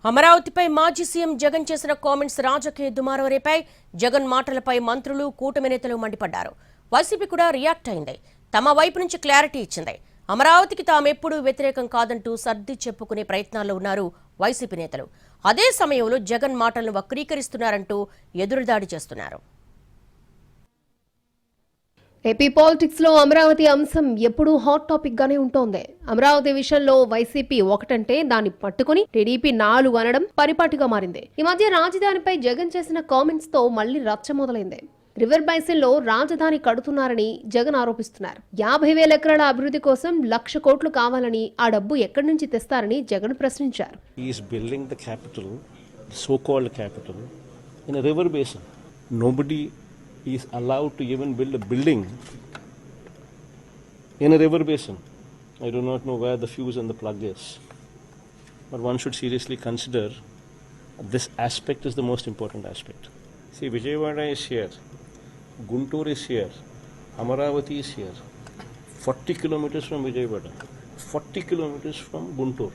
అమరావతిపై మాజీ సీఎం జగన్ చేసిన కామెంట్స్ రాజకీయ దుమారం రేపాయి. జగన్ మాటలపై మంత్రులు, కూటమి నేతలు మండిపడ్డారు. వైసీపీ కూడా రియాక్ట్ అయింది. తమ వైపు నుంచి క్లారిటీ ఇచ్చింది. అమరావతికి తామెప్పుడూ వ్యతిరేకం కాదంటూ సర్ది చెప్పుకునే ప్రయత్నాల్లో ఉన్నారు వైసీపీ నేతలు. అదే సమయంలో జగన్ మాటలను వక్రీకరిస్తున్నారంటూ ఎదురుదాడి చేస్తున్నారు. ఏపీ పాలిటిక్స్ లో అమరావతి అంశం ఎప్పుడూ హాట్ టాపిక్ గానే ఉంటోంది. అమరావతి విషయంలో వైసీపీ ఒకటంటే దాన్ని పట్టుకుని టీడీపీ 4 అనడం పరిపాటిగా మారింది. ఈ మధ్య రాజధానిపై జగన్ చేసిన కామెంట్స్ తో మళ్లీ రచ్చ మొదలైంది. రివర్ బైసిన్ లో రాజధాని కడుతున్నారని జగన్ ఆరోపిస్తున్నారు. 50,000 ఎకరాల అభివృద్ధి కోసం 1,00,000 కోట్లు కావాలని, ఆ డబ్బు ఎక్కడి నుంచి తెస్తారని జగన్ ప్రశ్నించారు. is allowed to even build a building in a river basin. I do not know where the fuse and the plug is, but one should seriously consider this aspect is the most important aspect. See, Vijayawada is here, Guntur is here, Amaravati is here, 40 kilometers from Vijayawada, 40 kilometers from Guntur.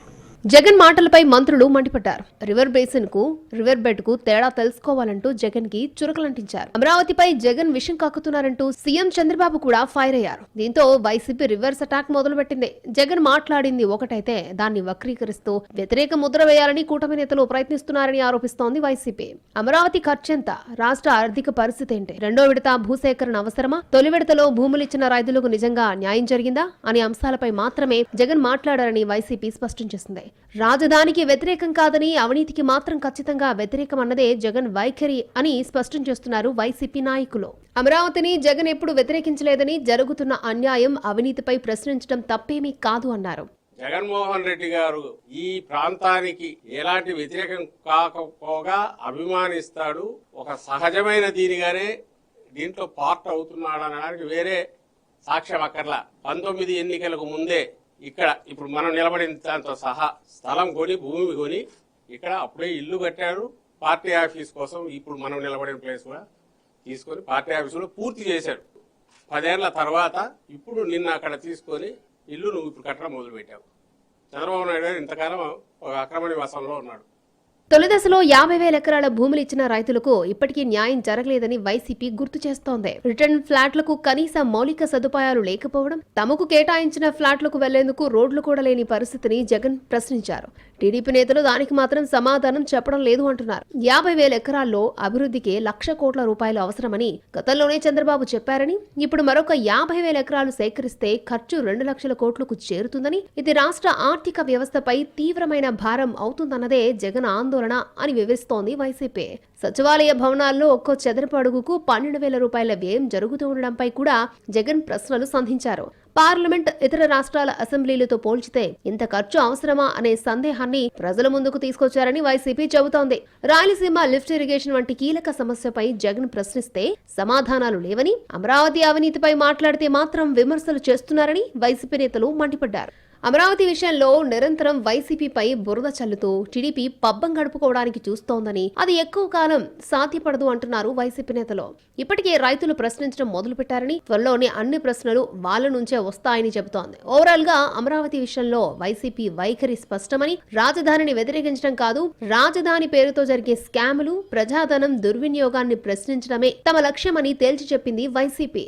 Jagan మాటలపై మంత్రులు మండిపడ్డారు. River basin కు, river bed కు తేడా తెలుసుకోవాలంటూ జగన్ కి చురకలంటించారు. అమరావతిపై జగన్ విషం కక్కుతున్నారంటూ CM Chandrababu కూడా fire అయ్యారు. దీంతో వైసీపీ రివర్స్ అటాక్ మొదలుపెట్టింది. జగన్ మాట్లాడింది ఒకటైతే దాన్ని వక్రీకరిస్తూ వ్యతిరేక ముద్ర వేయాలని కూటమి నేతలు ప్రయత్నిస్తున్నారని ఆరోపిస్తోంది వైసీపీ. అమరావతి ఖర్చెంత, రాష్ట్ర ఆర్థిక పరిస్థితి ఏంటి, రెండో విడత భూసేకరణ అవసరమా, తొలి విడతలో భూములిచ్చిన రైతులకు నిజంగా న్యాయం జరిగిందా అనే అంశాలపై మాత్రమే జగన్ మాట్లాడారని వైసీపీ స్పష్టం చేసింది. రాజధానికి వ్యతిరేకం కాదని, అవినీతికి మాత్రం ఖచ్చితంగా వ్యతిరేకం అన్నదే జగన్ వైఖరి అని స్పష్టం చేస్తున్నారు వైసీపీ నాయకులు. అమరావతిని జగన్ ఎప్పుడు వ్యతిరేకించలేదని, జరుగుతున్న అన్యాయం, అవినీతిపై ప్రశ్నించడం తప్పేమీ కాదు అన్నారు. జగన్మోహన్ రెడ్డి గారు ఈ ప్రాంతానికి ఎలాంటి వ్యతిరేకం కాకపోగా అభిమానిస్తాడు. ఒక సహజమైన దీనిగానే దీంట్లో పార్ట్ అవుతున్నాడు అనడానికి వేరే సాక్ష్యం అక్కర్లా. 19 ఎన్నికలకు ముందే ఇక్కడ ఇప్పుడు మనం నిలబడిన దాంతో సహా స్థలం కొని, భూమి కొని ఇక్కడ అప్పుడే ఇల్లు కట్టాడు. పార్టీ ఆఫీస్ కోసం ఇప్పుడు మనం నిలబడిన ప్లేస్ కూడా తీసుకొని పార్టీ ఆఫీసులో పూర్తి చేశాడు. 10 ఏళ్ల తర్వాత ఇప్పుడు నిన్న అక్కడ తీసుకొని ఇల్లు నువ్వు ఇప్పుడు కట్టడం మొదలుపెట్టావు. చంద్రబాబు నాయుడు గారు ఇంతకాలం ఒక అక్రమ నివాసంలో ఉన్నాడు. తొలిదశలో 50,000 ఎకరాల భూములు ఇచ్చిన రైతులకు ఇప్పటికీ న్యాయం జరగలేదని వైసీపీ గుర్తు చేస్తోంది. రిటర్న్ ఫ్లాట్లకు కనీస మౌలిక సదుపాయాలు లేకపోవడం, తమకు కేటాయించిన ఫ్లాట్లకు వెళ్లేందుకు రోడ్లు కూడా లేని పరిస్థితిని జగన్ ప్రశ్నించారు. టీడీపీ నేతలు దానికి మాత్రం సమాధానం చెప్పడం లేదు అంటున్నారు. 50,000 ఎకరాల్లో అభివృద్ధికి 1,00,000 కోట్ల రూపాయలు అవసరమని గతంలోనే చంద్రబాబు చెప్పారని, ఇప్పుడు మరొక 50,000 ఎకరాలు సేకరిస్తే ఖర్చు 2,00,000 కోట్లకు చేరుతుందని, ఇది రాష్ట్ర ఆర్థిక వ్యవస్థపై తీవ్రమైన భారం అవుతుందన్నదే జగన్ ఆందోళన అని వివరిస్తోంది వైసీపీ. సచివాలయ భవనాల్లో ఒక్కో చదరపు అడుగుకు 12,000 రూపాయల వ్యయం జరుగుతూ ఉండడంపై కూడా జగన్ ప్రశ్నలు సంధించారు. పార్లమెంట్, ఇతర రాష్ట్రాల అసెంబ్లీలతో పోల్చితే ఇంత ఖర్చు అవసరమా అనే సందేహాన్ని ప్రజల ముందుకు తీసుకొచ్చారని వైసీపీ చెబుతోంది. రాయలసీమ లిఫ్ట్ ఇరిగేషన్ వంటి కీలక సమస్యపై జగన్ ప్రశ్నిస్తే సమాధానాలు లేవని, అమరావతి అవినీతిపై మాట్లాడితే మాత్రం విమర్శలు చేస్తున్నారని వైసీపీ నేతలు మండిపడ్డారు. అమరావతి విషయంలో నిరంతరం వైసీపీపై బురద చల్లుతూ టీడీపీ పబ్బం గడుపుకోవడానికి చూస్తోందని, అది ఎక్కువ కాలం సాధ్యపడదు అంటున్నారు వైసీపీ నేతలు. ఇప్పటికే రైతులు ప్రశ్నించడం మొదలుపెట్టారని, త్వరలోనే అన్ని ప్రశ్నలు వాళ్ళ నుంచే వస్తాయని చెబుతోంది. ఓవరాల్ గా అమరావతి విషయంలో వైసీపీ వైఖరి స్పష్టమని, రాజధానిని వ్యతిరేకించడం కాదు, రాజధాని పేరుతో జరిగే స్కాములు, ప్రజాధనం దుర్వినియోగాన్ని ప్రశ్నించడమే తమ లక్ష్యమని తేల్చి చెప్పింది వైసీపీ.